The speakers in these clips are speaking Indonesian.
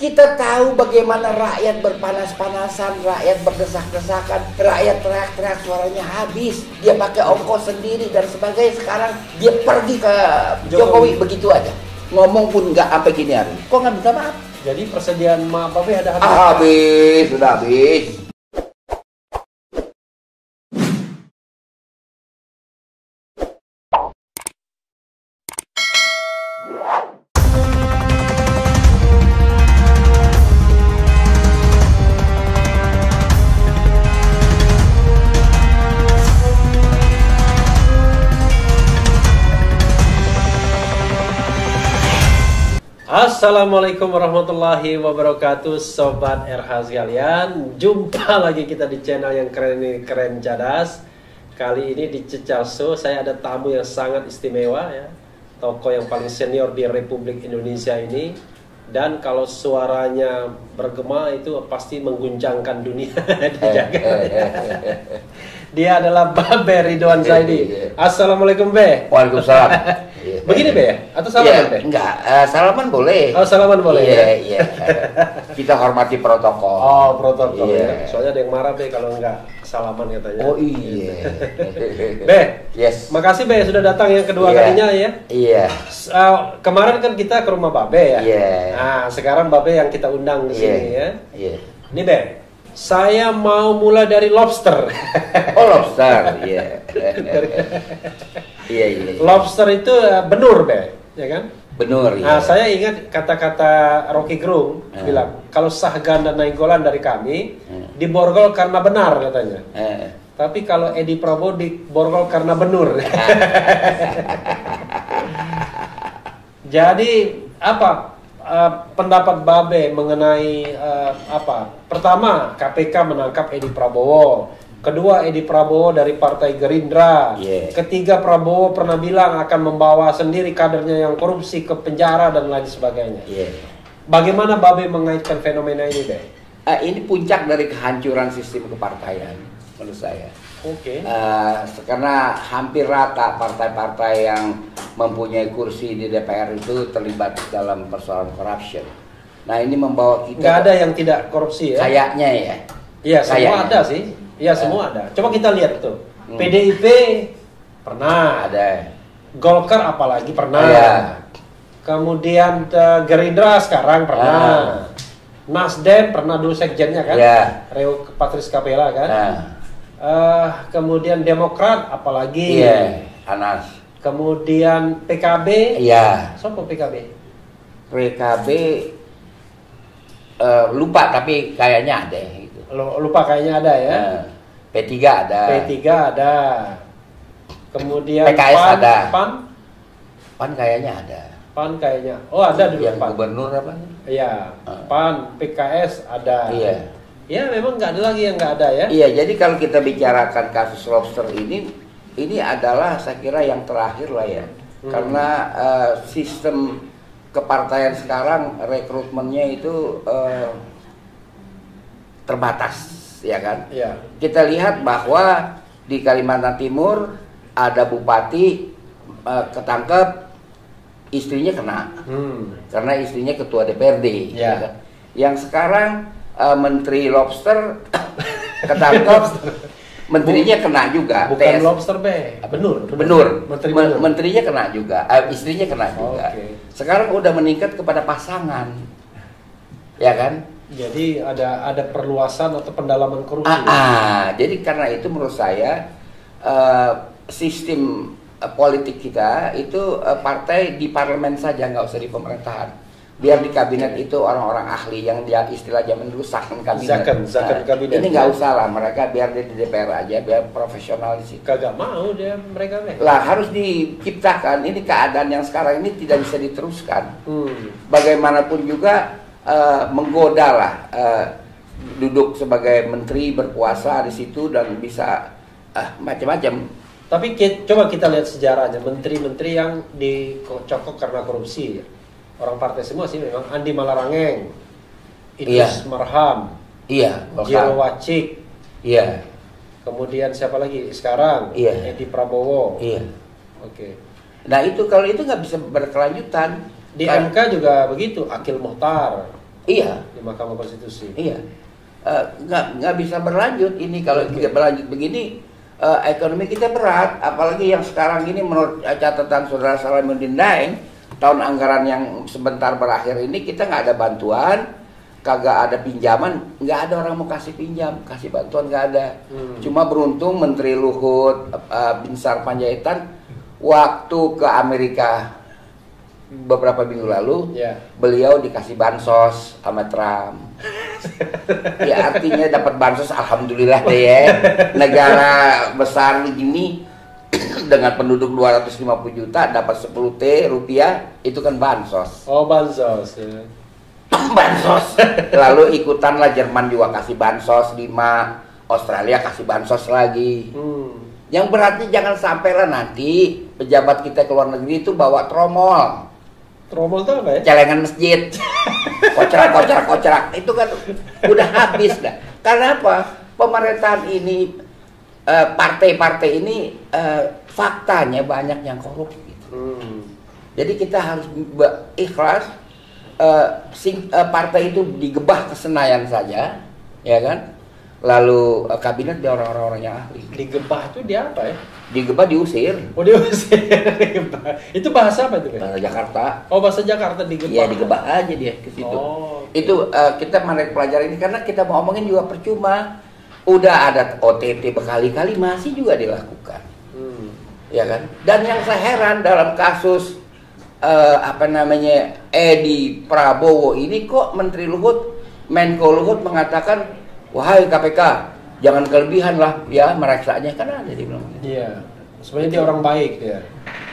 Kita tahu bagaimana rakyat berpanas-panasan, rakyat berdesak-desakan, rakyat teriak-teriak suaranya habis. Dia pakai ongkos sendiri dan sebagainya. Sekarang dia pergi ke Jokowi begitu aja. Ngomong pun nggak sampai gini hari. Kok nggak minta maaf? Jadi persediaan maaf Babe ada habis? Habis, sudah habis. Assalamualaikum warahmatullahi wabarakatuh, Sobat RH sekalian. Jumpa lagi kita di channel yang keren ini, Keren Cadas. Kali ini di Cecalso saya ada tamu yang sangat istimewa ya, tokoh yang paling senior di Republik Indonesia ini. Dan kalau suaranya bergema itu pasti mengguncangkan dunia. Dia adalah Babe Ridwan Zaidi. Assalamualaikum Be. Waalaikumsalam. Begini Be ya? Atau salaman Be? Enggak, salaman boleh. Oh, salaman boleh ya? Iya. Kita hormati protokol. Oh, protokol Iya. ya. Soalnya ada yang marah Be kalau enggak salaman katanya. Oh iya. Be, Yes. makasih Be sudah datang yang kedua Iya. kalinya ya. Iya. Kemarin kan kita ke rumah Babe ya. Iya. Nah, sekarang Babe yang kita undang di sini ya. Iya. Ini Be, saya mau mulai dari lobster. Oh, lobster. Iya. Iya. Lobster itu benur Be, ya kan? Benar ya. Nah, saya ingat kata-kata Rocky Gerung bilang, kalau Sahgan dan Nainggolan dari kami diborgol karena benar katanya. Tapi kalau Edi Prabowo diborgol karena benur. Jadi apa pendapat Babe mengenai apa? Pertama, KPK menangkap Edi Prabowo. Kedua, Edi Prabowo dari Partai Gerindra. Ketiga, Prabowo pernah bilang akan membawa sendiri kadernya yang korupsi ke penjara dan lain sebagainya. Bagaimana Babe mengaitkan fenomena ini, Be? Ini puncak dari kehancuran sistem kepartaian menurut saya. Oke. Karena hampir rata partai-partai yang mempunyai kursi di DPR itu terlibat dalam persoalan corruption. Nah, ini membawa kita. Nggak ada yang tidak korupsi ya? Kayaknya ya. Iya, semua Kayaknya. ada sih. Iya, semua ada. Coba kita lihat tuh. PDIP pernah. Ada. Golkar apalagi pernah. Iya. Kemudian Gerindra sekarang pernah. Nasdem pernah dulu sekjennya kan? Iya. Reo Patris Kapela kan? Kemudian Demokrat apalagi? Iya. Anas. Kemudian PKB? Iya. Siapa PKB? PKB lupa tapi kayaknya ada gitu. Lupa kayaknya ada ya. P3 ada. P3 ada. Kemudian PKS PAN, ada. PAN kayaknya ada. PAN kayaknya. Oh, ada dulu Yang PAN. gubernur apa? Iya. PAN, PKS ada. Iya. Ya, memang nggak ada lagi yang nggak ada ya. Iya, jadi kalau kita bicarakan kasus lobster ini adalah saya kira yang terakhir lah ya. Karena sistem kepartaian sekarang rekrutmennya itu terbatas, ya kan? Iya. Kita lihat bahwa di Kalimantan Timur ada bupati ketangkep, istrinya kena, karena istrinya ketua DPRD. Ya. kan? Yang sekarang Menteri Lobster ketangkep, menterinya kena juga. Bukan lobster Be, benur. Menteri benur. Menterinya kena juga, istrinya kena juga. Oke. Sekarang udah meningkat kepada pasangan, ya kan? Jadi ada perluasan atau pendalaman korupsi. Jadi karena itu menurut saya sistem politik kita itu partai di parlemen saja, nggak usah di pemerintahan. Biar di kabinet itu orang-orang ahli yang dia istilah zaman dulu second kabinet. Second kabinet. Ini nggak usah lah, mereka biar dia di DPR aja, biar profesional di situ. Kagak mau dia mereka Be. Lah harus diciptakan. Ini keadaan yang sekarang ini tidak bisa diteruskan. Bagaimanapun juga menggoda lah duduk sebagai menteri berkuasa di situ dan bisa macam-macam. Tapi coba kita lihat sejarahnya, menteri-menteri yang dicokok karena korupsi. Orang partai semua sih memang. Andi Malarangeng, Idrus Marham, Jero Wacik, kemudian siapa lagi sekarang? Edi Prabowo. Oke. Nah itu kalau itu nggak bisa berkelanjutan. Di MK juga begitu, Akil Muhtar. Iya. di Mahkamah Konstitusi. Iya. Nggak bisa berlanjut ini kalau kita berlanjut begini. Ekonomi kita berat, apalagi yang sekarang ini menurut catatan Saudara Salamuddin Daeng, tahun anggaran yang sebentar berakhir ini kita nggak ada bantuan, kagak ada pinjaman, nggak ada orang mau kasih pinjam, kasih bantuan nggak ada. Cuma beruntung Menteri Luhut Binsar Panjaitan waktu ke Amerika beberapa minggu lalu, beliau dikasih bansos sama Trump. Ya artinya dapat bansos, alhamdulillah deh ya. Negara besar begini dengan penduduk 250 juta dapat 10 T rupiah, itu kan bansos. Oh, bansos. Ya. Bansos. Lalu ikutanlah Jerman juga kasih bansos 5, Australia kasih bansos lagi. Yang beratnya jangan sampailah nanti pejabat kita ke luar negeri itu bawa tromol. Tromol itu apa ya? Celengan masjid. Kocrak. Itu kan udah habis dah. Karena apa? Pemerintahan ini, partai-partai ini faktanya banyak yang korup gitu. Jadi kita harus ikhlas. Partai itu digebah ke Senayan saja, ya kan? Lalu kabinet dia orang-orang yang ahli. Digebah itu dia apa ya? Digebah diusir. Oh, diusir. Digebah. Itu bahasa apa itu? Bahasa Jakarta. Oh, bahasa Jakarta digebah. Iya, digebah aja dia ke situ. Oh, okay. Itu kita menarik pelajaran ini karena kita mau omongin juga percuma. Udah ada OTT berkali-kali masih juga dilakukan. Ya kan? Dan yang saya heran dalam kasus Edi Prabowo ini kok Menteri Luhut, Menko Luhut mengatakan, wahai KPK, jangan kelebihan lah ya meraksanya, kan ada dia bilang. Iya, sebenarnya dia orang baik ya.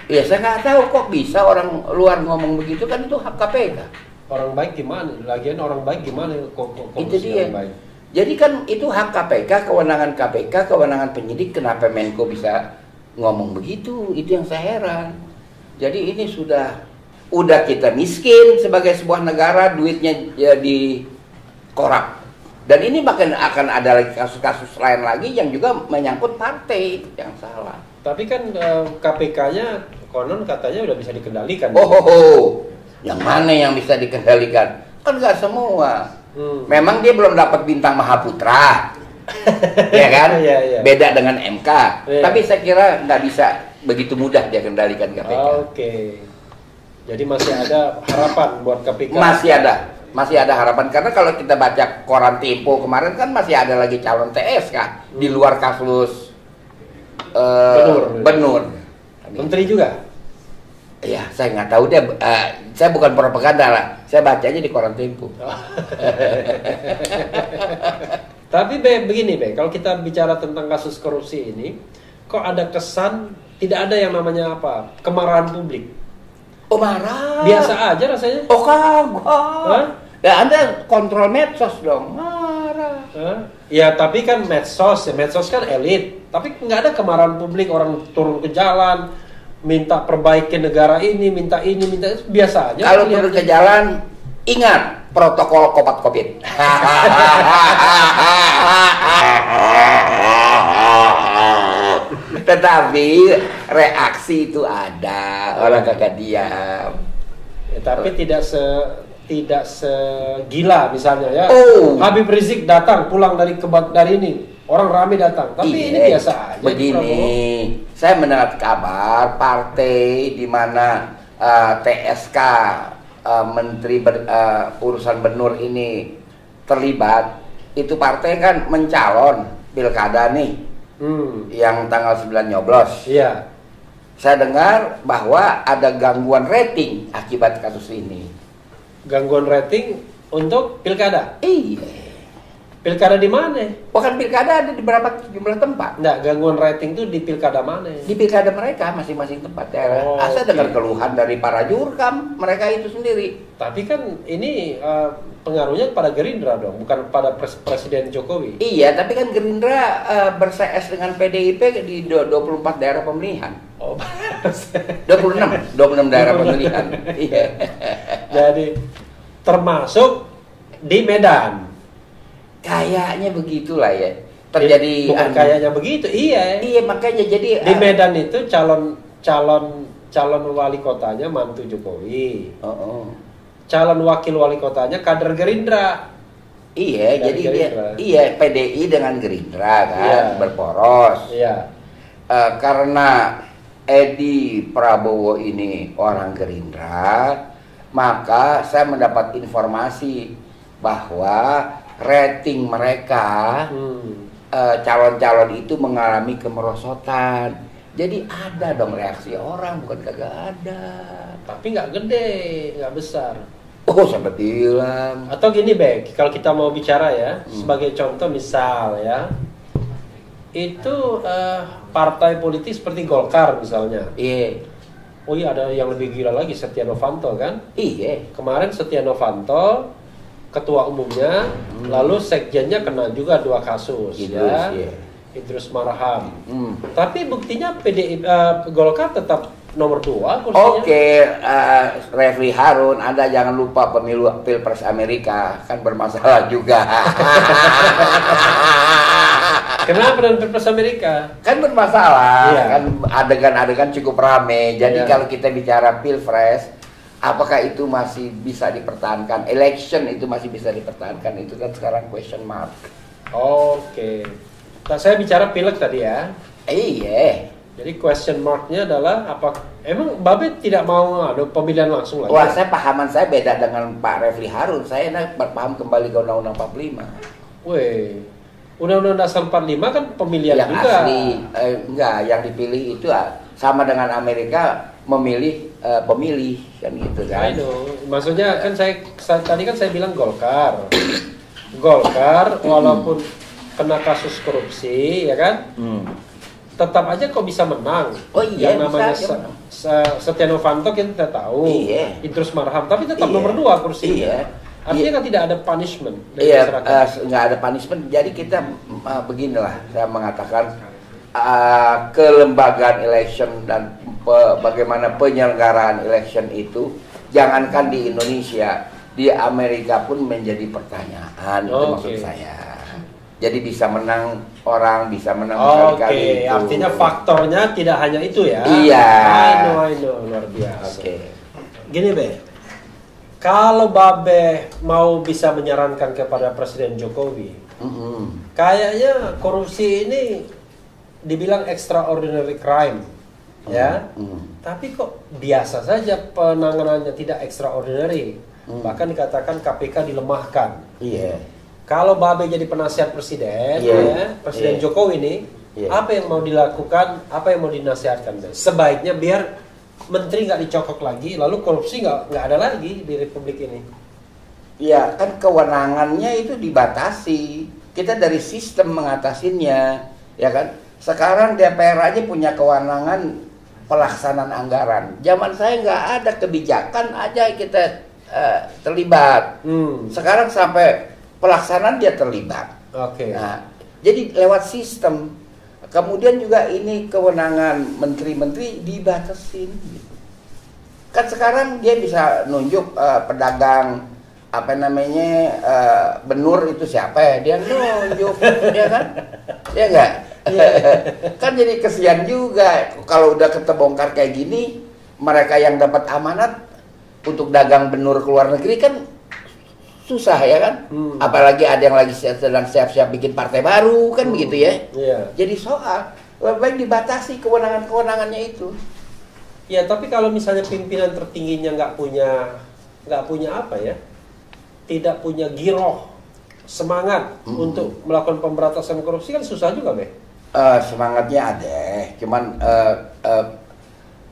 Iya, saya nggak tahu kok bisa orang luar ngomong begitu, kan itu hak KPK. Orang baik gimana? Lagian orang baik gimana kok itu dia. Baik. Jadi kan itu hak KPK, kewenangan penyidik, kenapa Menko bisa ngomong begitu? Itu yang saya heran. Jadi ini udah kita miskin sebagai sebuah negara, duitnya jadi korup. Dan ini bahkan akan ada lagi kasus-kasus lain lagi yang juga menyangkut partai yang salah. Tapi kan KPK-nya konon katanya udah bisa dikendalikan. Yang mana yang bisa dikendalikan? Kan nggak semua. Memang dia belum dapat bintang Mahaputra, ya kan? Beda dengan MK. Tapi saya kira nggak bisa begitu mudah dia kendalikan KPK. Oke. Jadi masih ada harapan buat KPK. Masih ada harapan karena kalau kita baca koran Tempo kemarin kan masih ada lagi calon TSK di luar kasus Benur. Menteri juga? Iya, saya nggak tahu deh. Saya bukan propaganda lah. Saya bacanya di koran Tempo. Tapi begini kalau kita bicara tentang kasus korupsi ini, kok ada kesan tidak ada yang namanya apa? Kemarahan publik. Oh, marah. Biasa aja rasanya. Oh, kagak. Ya Anda kontrol medsos dong. Marah. Ya tapi kan medsos kan elit. Tapi nggak ada kemarahan publik, orang turun ke jalan minta perbaiki negara ini, minta itu, biasa aja. Kalau turun ke jalan, ingat protokol COVID. Tetapi reaksi itu ada, orang kagak diam. Ya, tapi tidak segila misalnya ya. Habib Rizik datang pulang dari ini, orang ramai datang. Tapi ini biasa aja. Begini, saya mendengar kabar partai di mana TSK Menteri urusan Benur ini terlibat. Itu partai kan mencalon pilkada nih. Yang tanggal 9 nyoblos. Iya. Saya dengar bahwa ada gangguan rating akibat kasus ini. Gangguan rating untuk pilkada? Iya. Pilkada di mana? Bukan pilkada, ada di beberapa jumlah tempat. Enggak, gangguan rating itu di pilkada mana? Di pilkada mereka masing-masing tempat daerah. Saya dengar keluhan dari para jurkam mereka itu sendiri. Tapi kan ini pengaruhnya pada Gerindra dong, bukan pada Presiden Jokowi. Iya, tapi kan Gerindra ber-CS dengan PDIP di 24 daerah pemilihan. 26 daerah pemilihan. Iya. Jadi termasuk di Medan. Kayaknya begitulah ya. Terjadi bukan kayaknya begitu. Iya, makanya jadi di Medan itu calon wali kotanya mantu Jokowi. calon wakil wali kotanya kader Gerindra. Iya, Dari jadi Gerindra. dia PDI dengan Gerindra kan Iya. berporos. Iya. Karena Edi Prabowo ini orang Gerindra, maka saya mendapat informasi bahwa rating mereka calon-calon itu mengalami kemerosotan. Jadi ada dong reaksi orang, bukan kagak ada. Tapi nggak gede, nggak besar. Oh, sampai bilang. Atau gini, Bek, kalau kita mau bicara ya, sebagai contoh misal ya, itu partai politik seperti Golkar misalnya. Iya. Oh iya, ada yang lebih gila lagi, Setia Novanto kan? Iya. Kemarin Setia Novanto, ketua umumnya, lalu sekjennya kena juga 2 kasus. Idrus, ya. iya. Idrus Marham. Tapi buktinya Golkar tetap nomor 2 kursinya. Oke, Refli Harun, Anda jangan lupa pemilu Pilpres Amerika kan bermasalah juga. Kenapa dengan Pilpres Amerika? Kan bermasalah, Iya. kan adegan-adegan cukup rame. Jadi Iya. kalau kita bicara Pilpres, apakah itu masih bisa dipertahankan? Election itu masih bisa dipertahankan? Itu kan sekarang question mark. Oke. Nah, saya bicara pileg tadi ya. Iya. Jadi question mark-nya adalah apa? Emang Babe tidak mau ada pemilihan langsung lagi? Wah, pahaman saya beda dengan Pak Refli Harun. Saya berpaham kembali ke Undang-Undang 45. Weh, Undang-Undang Dasar 45 kan pemilihan Yang juga. asli, enggak, yang dipilih itu sama dengan Amerika memilih pemilih kan gitu kan. I know. Maksudnya kan tadi kan saya bilang Golkar. Golkar walaupun kena kasus korupsi ya kan? Tetap aja kok bisa menang. Oh iya, yang namanya bisa menang. Setia Novanto kita tahu. Iya. Idrus Marham tapi tetap Iya. nomor 2 kursinya. Iya. Artinya Iya. kan tidak ada punishment dari Iya, masyarakat. nggak ada punishment. Jadi kita beginilah saya mengatakan kelembagaan election dan bagaimana penyelenggaraan election itu, jangankan di Indonesia, di Amerika pun menjadi pertanyaan. Itu maksud saya. Jadi bisa menang orang, bisa menang Oke, itu. artinya faktornya tidak hanya itu ya. Iya. I know, luar biasa. Oke. Gini Be, kalau Babe mau bisa menyarankan kepada Presiden Jokowi, kayaknya korupsi ini dibilang extraordinary crime, ya. Tapi kok biasa saja penanganannya, tidak extraordinary. Bahkan dikatakan KPK dilemahkan. Iya. Kalau Babe jadi penasihat presiden, ya, Presiden Jokowi ini, apa yang mau dilakukan, apa yang mau dinasihatkan? Sebaiknya biar menteri nggak dicokok lagi, lalu korupsi nggak ada lagi di Republik ini. Ya kan kewenangannya itu dibatasi. Kita dari sistem mengatasinya, ya kan? Sekarang DPR aja punya kewenangan pelaksanaan anggaran. Zaman saya nggak ada, kebijakan aja kita terlibat. Sekarang sampai pelaksanaan dia terlibat. Oke. Nah, jadi lewat sistem. Kemudian juga ini kewenangan menteri-menteri dibatasin. Kan sekarang dia bisa nunjuk pedagang apa namanya benur itu siapa ya? Dia nunjuk, ya kan? Ya enggak? Kan jadi kesian juga kalau udah ketebongkar kayak gini, mereka yang dapat amanat untuk dagang benur ke luar negeri kan susah ya kan, apalagi ada yang lagi sedang siap-siap bikin partai baru kan begitu ya. Jadi soal lebih baik dibatasi kewenangannya itu. Ya tapi kalau misalnya pimpinan tertingginya nggak punya apa ya, tidak punya giroh, semangat untuk melakukan pemberantasan korupsi kan susah juga Be. Semangatnya ada, cuman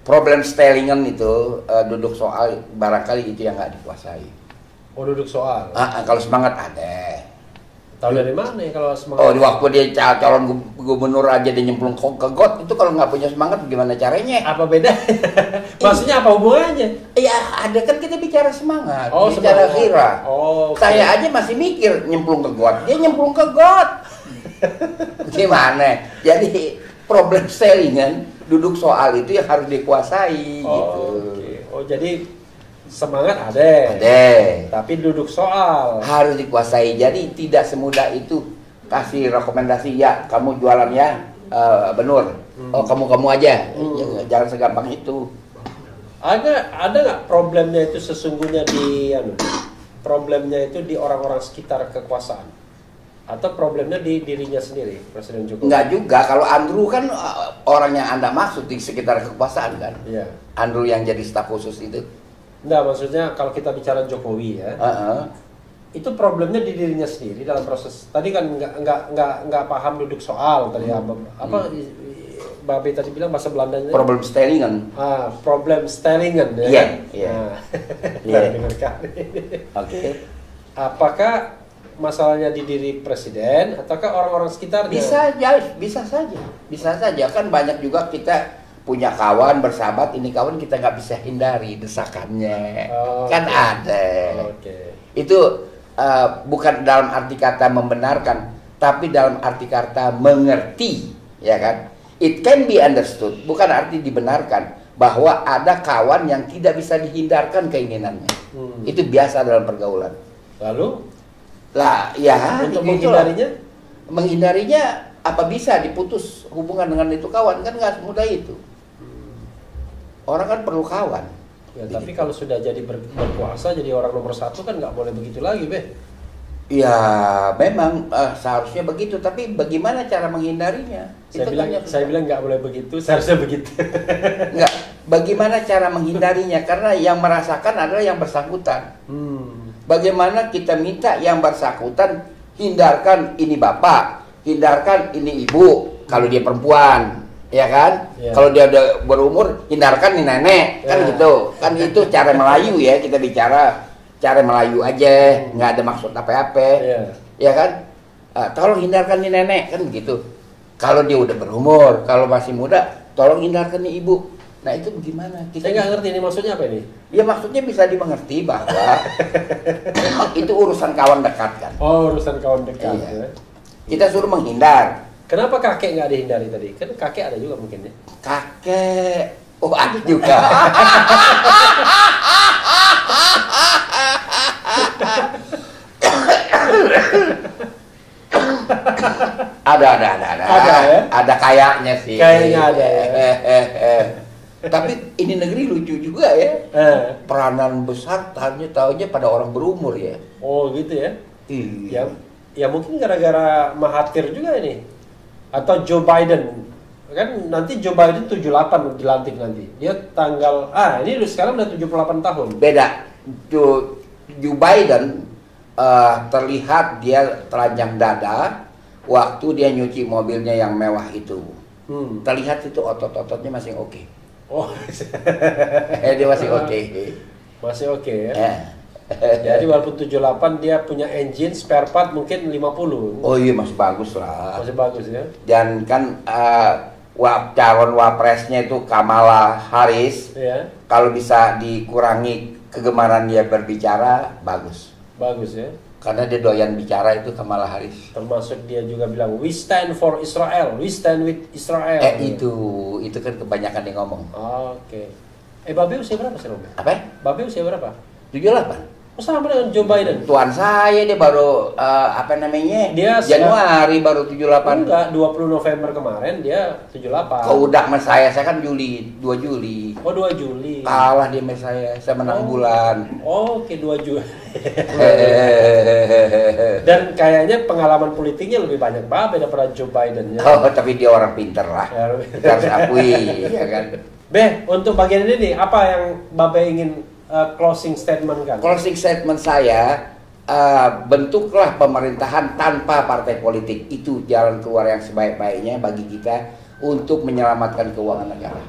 problem stylingan itu duduk soal barangkali itu yang nggak dikuasai. Oh duduk soal. Kalau semangat ada. Tahu dari mana ya kalau semangat? Oh di waktu dia calon gubernur aja dia nyemplung ke got, itu kalau nggak punya semangat gimana caranya? Apa beda? Maksudnya apa hubungannya? Iya ada kan kita bicara semangat, Oh, bicara semangat. kira. Oh, okay. Saya aja masih mikir nyemplung ke got, dia nyemplung ke got. Gimana? Jadi problem stylingan duduk soal itu yang harus dikuasai gitu. Okay. Oh jadi semangat ada, tapi duduk soal harus dikuasai. Jadi tidak semudah itu kasih rekomendasi ya kamu jualannya benur, oh kamu aja, jangan segampang itu. ada nggak problemnya itu sesungguhnya problemnya itu di orang-orang sekitar kekuasaan atau problemnya di dirinya sendiri Presiden Jokowi? Enggak juga, kalau Andrew kan orang yang Anda maksud di sekitar kekuasaan kan. Iya. Andrew yang jadi staf khusus itu. Enggak, maksudnya kalau kita bicara Jokowi ya, itu problemnya di dirinya sendiri dalam proses. Tadi kan nggak paham duduk soal tadi apa Babe tadi bilang bahasa Belandanya. Problem stellingen. Problem stellingen ya. Iya, iya. Iya. Oke. Apakah masalahnya di diri presiden ataukah orang-orang sekitarnya? Bisa saja kan banyak juga kita punya kawan bersahabat, ini kawan kita nggak bisa hindari desakannya, kan ada. Itu bukan dalam arti kata membenarkan, tapi dalam arti kata mengerti, ya kan? It can be understood, bukan arti dibenarkan bahwa ada kawan yang tidak bisa dihindarkan keinginannya. Itu biasa dalam pergaulan. Lalu? Lah, ya. Untuk menghindarinya? Menghindarinya apa bisa diputus hubungan dengan itu kawan, kan nggak semudah itu. Orang kan perlu kawan. Ya, tapi kalau sudah jadi berkuasa, jadi orang nomor satu kan nggak boleh begitu lagi, Be. Ya, memang seharusnya begitu. Tapi bagaimana cara menghindarinya? Saya bilang nggak boleh begitu, seharusnya begitu. Nggak. Bagaimana cara menghindarinya? Karena yang merasakan adalah yang bersangkutan. Bagaimana kita minta yang bersangkutan hindarkan ini bapak, hindarkan ini ibu, kalau dia perempuan. Ya kan? Ya. Kalau dia udah berumur, hindarkan nih nenek, kan gitu. Kan itu cara Melayu ya, kita bicara cara Melayu aja, nggak ada maksud apa-apa. Ya kan? Tolong hindarkan nih nenek, kan gitu. Kalau dia udah berumur, kalau masih muda, tolong hindarkan nih ibu. Nah itu bagaimana? Saya nggak ngerti ini maksudnya apa ini? Ya maksudnya bisa dimengerti bahwa itu urusan kawan dekat kan. Oh, urusan kawan dekat. Iya. Ya. Kita suruh menghindar. Kenapa kakek nggak dihindari tadi? Kan kakek ada juga mungkin ya? Kakek, oh ada juga. Ada ya? Ada kayaknya sih. Kayaknya ada ya. Tapi ini negeri lucu juga ya. Peranan besar taunya pada orang berumur ya. Oh gitu ya? Iya. Ya mungkin gara-gara Mahathir juga ini. Atau Joe Biden. Kan nanti Joe Biden 78 dilantik nanti. Dia tanggal ini sekarang udah 78 tahun. Beda. Joe Biden terlihat dia telanjang dada waktu dia nyuci mobilnya yang mewah itu. Terlihat itu otot-ototnya masih oke. Oh, dia masih oke. Masih oke ya. Jadi walaupun 78 dia punya engine spare part mungkin 50. Oh iya masih bagus lah. Masih bagus ya. Dan kan calon wapresnya itu Kamala Harris. Ya. Kalau bisa dikurangi kegemaran dia berbicara bagus. Bagus ya. Karena dia doyan bicara itu Kamala Harris. Termasuk dia juga bilang we stand for Israel, we stand with Israel. Itu kan kebanyakan yang ngomong. Oke. Babe usia berapa sih, Robe? Apa? Babe usia berapa? 78. Oh, sama dengan Joe Biden. Tuan saya dia baru Dia Januari baru 78. Enggak, 20 November kemarin dia 78. Kau udah sama saya kan Juli, 2 Juli. Oh, 2 Juli. Kalah dia sama saya menang bulan. Oh, oke 2 Juli. Dan kayaknya pengalaman politiknya lebih banyak Babe daripada Joe Biden ya. Oh, tapi dia orang pinter lah. Kita harus akui, ya kan. Untuk bagian ini nih, apa yang Babe ingin closing statement kan? Closing statement saya, bentuklah pemerintahan tanpa partai politik. Itu jalan keluar yang sebaik-baiknya bagi kita untuk menyelamatkan keuangan negara.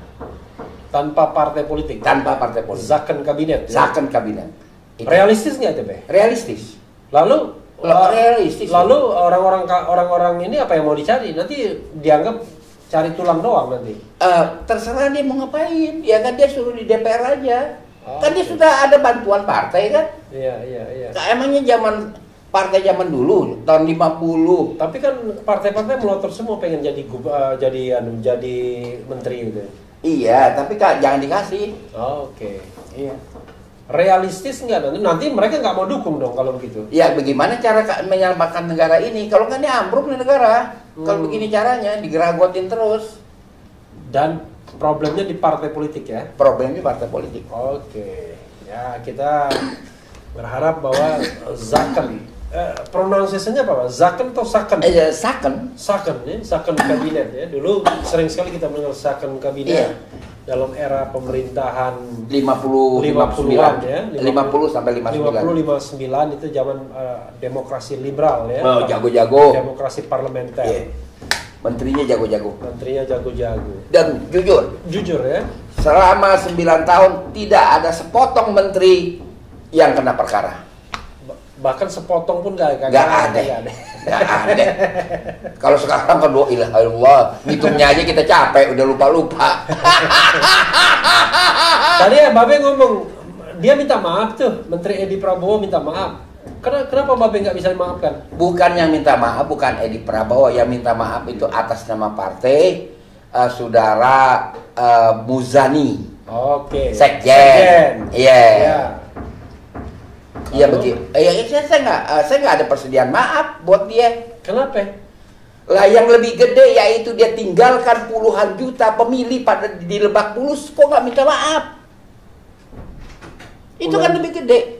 Tanpa partai politik? Tanpa partai politik. Zakon kabinet? Zakon kabinet. Itu. Realistis nggak itu, Be? Realistis. Lalu realistis. Lalu orang-orang ini apa yang mau dicari? Nanti dianggap cari tulang doang nanti. Terserah dia mau ngapain. Ya kan dia suruh di DPR aja. Kan dia sudah ada bantuan partai kan? Iya. Nah, emangnya partai zaman dulu tahun 50. Tapi kan partai-partai melotot semua pengen jadi menteri gitu. Iya, tapi jangan dikasih. Oke. Iya. Realistis nggak nanti mereka nggak mau dukung dong kalau begitu. Ya bagaimana cara menyelamatkan negara ini? Kalau nggak ini ambruk nih negara. Kalau begini caranya digeragotin terus. Dan Problemnya di partai politik ya? Problemnya partai politik. Oke, ya kita berharap bahwa Zaken, pronunciation-nya apa Pak? Zaken atau Saken? Saken. Saken ya, Saken kabinet ya. Dulu sering sekali kita mendengar Saken kabinet dalam era pemerintahan 50-an ya. 50 sampai 59. 59 itu zaman demokrasi liberal ya. Oh, jago-jago. Demokrasi parlementer. Yeah. Menterinya jago-jago. Menterinya jago-jago. Dan jujur ya. Selama 9 tahun tidak ada sepotong menteri yang kena perkara. Bahkan sepotong pun gak ada. Kalau sekarang kan ilah Allah, ngitungnya aja kita capek, udah lupa-lupa. Tadi ya Babe ngomong, dia minta maaf tuh, Menteri Edi Prabowo minta maaf. Kenapa Babe nggak bisa memaafkan? Bukan yang minta maaf, bukan Edi Prabowo, yang minta maaf itu atas nama partai, saudara Muzani. Oke. Sekjen. Iya. Iya Lalu? begitu. Saya nggak ada persediaan maaf buat dia. Kenapa? Lah yang lebih gede yaitu dia tinggalkan puluhan juta pemilih pada di Lebak Bulus, kok nggak minta maaf? Itu kan lebih gede.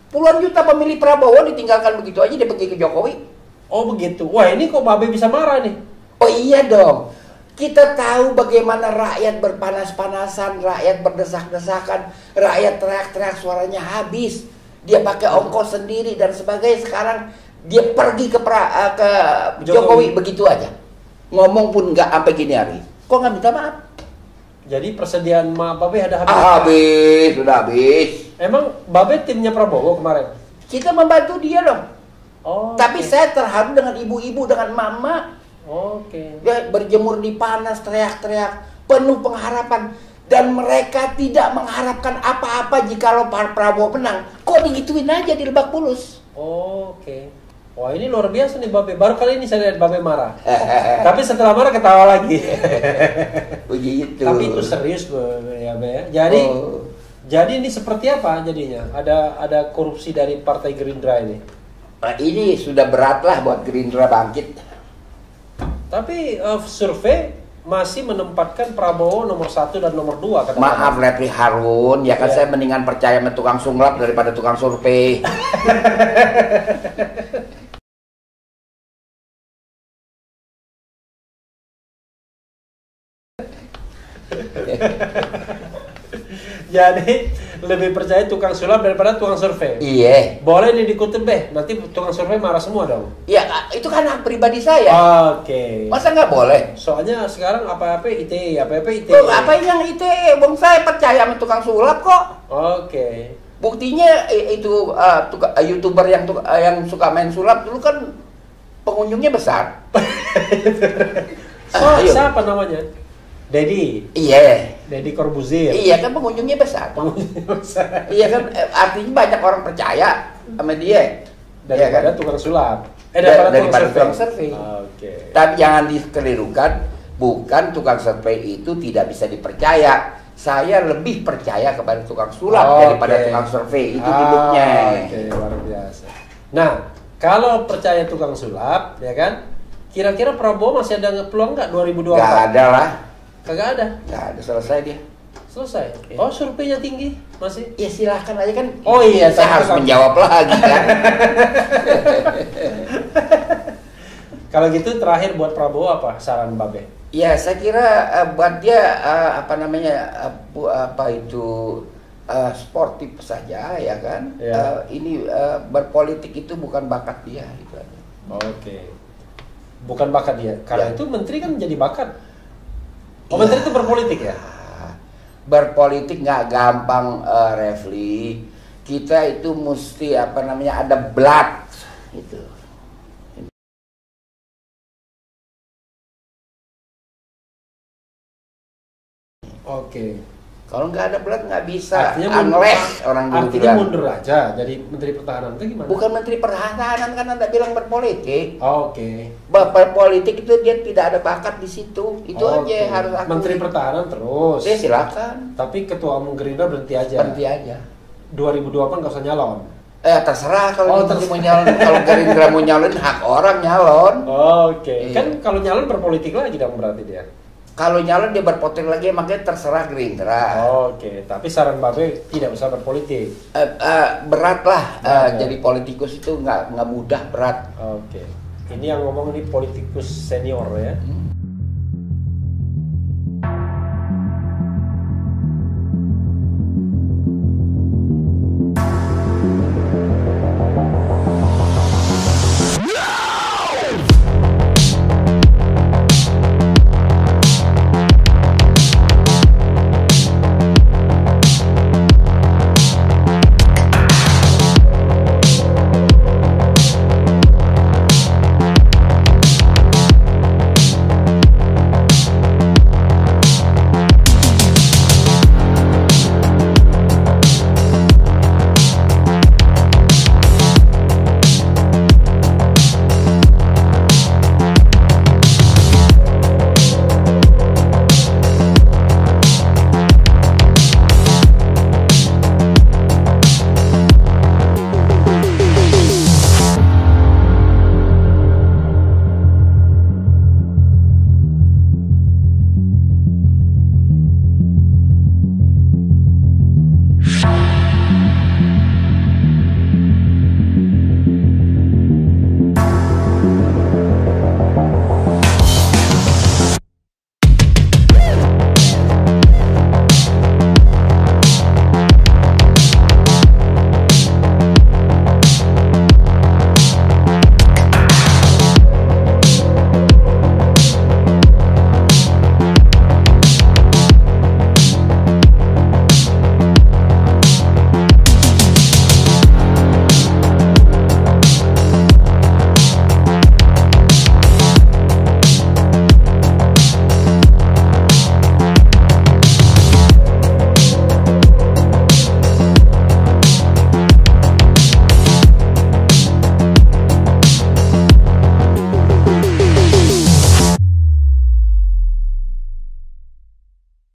Puluhan juta pemilih Prabowo ditinggalkan begitu aja, dia pergi ke Jokowi. Oh begitu. Wah ini kok Babe bisa marah nih? Oh iya dong. Kita tahu bagaimana rakyat berpanas-panasan, rakyat berdesak-desakan, rakyat teriak-teriak suaranya habis. Dia pakai ongkos sendiri dan sebagainya. Sekarang dia pergi ke Jokowi begitu aja. Ngomong pun nggak sampai gini hari. Kok nggak minta maaf? Jadi persediaan maaf Babe ada habis? Habis, sudah habis. Emang Babe timnya Prabowo kemarin? Kita membantu dia dong. Oh. Tapi saya terharu dengan ibu-ibu, dengan mama. Oke. Dia berjemur di panas, teriak-teriak, penuh pengharapan. Dan mereka tidak mengharapkan apa-apa jikalau Prabowo menang. Kok digituin aja di Lebak Bulus? Oke. Wah ini luar biasa nih Babe. Baru kali ini saya lihat Babe marah. Tapi setelah marah ketawa lagi. Begitu. Tapi itu serius ya Be. Jadi ini seperti apa jadinya? Ada korupsi dari Partai Gerindra ini? Nah, ini sudah berat lah buat Gerindra bangkit. Tapi survei masih menempatkan Prabowo nomor 1 dan nomor 2 kata. Maaf Repri Harun, ya kan saya mendingan percaya sama tukang sunglap daripada tukang survei. Jadi lebih percaya tukang sulap daripada tukang survei. Iya. Boleh nih dikutip Beh, nanti tukang survei marah semua dong. Ya itu kan hak pribadi saya. Oke. Masa nggak boleh? Soalnya sekarang apa-apa ITE. Loh, apa yang ITE? Bang saya percaya sama tukang sulap kok. Oke. Buktinya itu YouTuber yang suka main sulap dulu kan pengunjungnya besar. Siapa namanya? Dedi. Iya. Dedi Corbuzier. Iya kan pengunjungnya besar. Iya kan artinya banyak orang percaya sama dia. Daripada tukang sulap. Daripada tukang survei. Oke. Tapi jangan dikelirukan, bukan tukang survei itu tidak bisa dipercaya. Saya lebih percaya kepada tukang sulap daripada tukang survei. Itu hidupnya. Oke, luar biasa. Nah, kalau percaya tukang sulap, ya kan? Kira-kira Prabowo masih ada peluang nggak 2024? Nggak ada lah. Kagak ada? Nggak ada, selesai dia. Selesai? Iya. Oh, surveinya tinggi? Masih? Ya silahkan aja kan. Oh iya, saya harus menjawab lagi kan. Kalau gitu terakhir buat Prabowo apa saran Babe? Ya saya kira buat dia sportif saja ya kan. Ya. Ini berpolitik itu bukan bakat dia gitu aja. Oke. Bukan bakat dia. Karena Ya. itu menteri kan jadi bakat. Oh, menteri itu berpolitik ya? Berpolitik nggak gampang, Refli. Kita itu mesti ada blood gitu. Oke. Kalau nggak ada blood nggak bisa. Artinya Unless orang dulu artinya bilang. mundur aja jadi menteri pertahanan itu gimana? Bukan menteri pertahanan kan Anda bilang berpolitik. Oke. Berpolitik itu dia tidak ada bakat di situ. Itu Oke. aja harus aku. Menteri pertahanan terus. Ya silakan. Tapi ketua umum Gerindra berhenti aja. Berhenti aja. 2024 nggak usah nyalon. Terserah kalau mau nyalon. Kalau Gerindra mau nyalon hak orang nyalon. Oke. Iya. Kan kalau nyalon berpolitik lagi dong berarti dia. Kalau nyalon dia berpotensi lagi, makanya terserah Gerindra. Oke, tapi saran Babe tidak usah berpolitik. Berat lah, Berat, ya? jadi politikus itu nggak mudah, berat. Oke, ini yang ngomong ini politikus senior ya.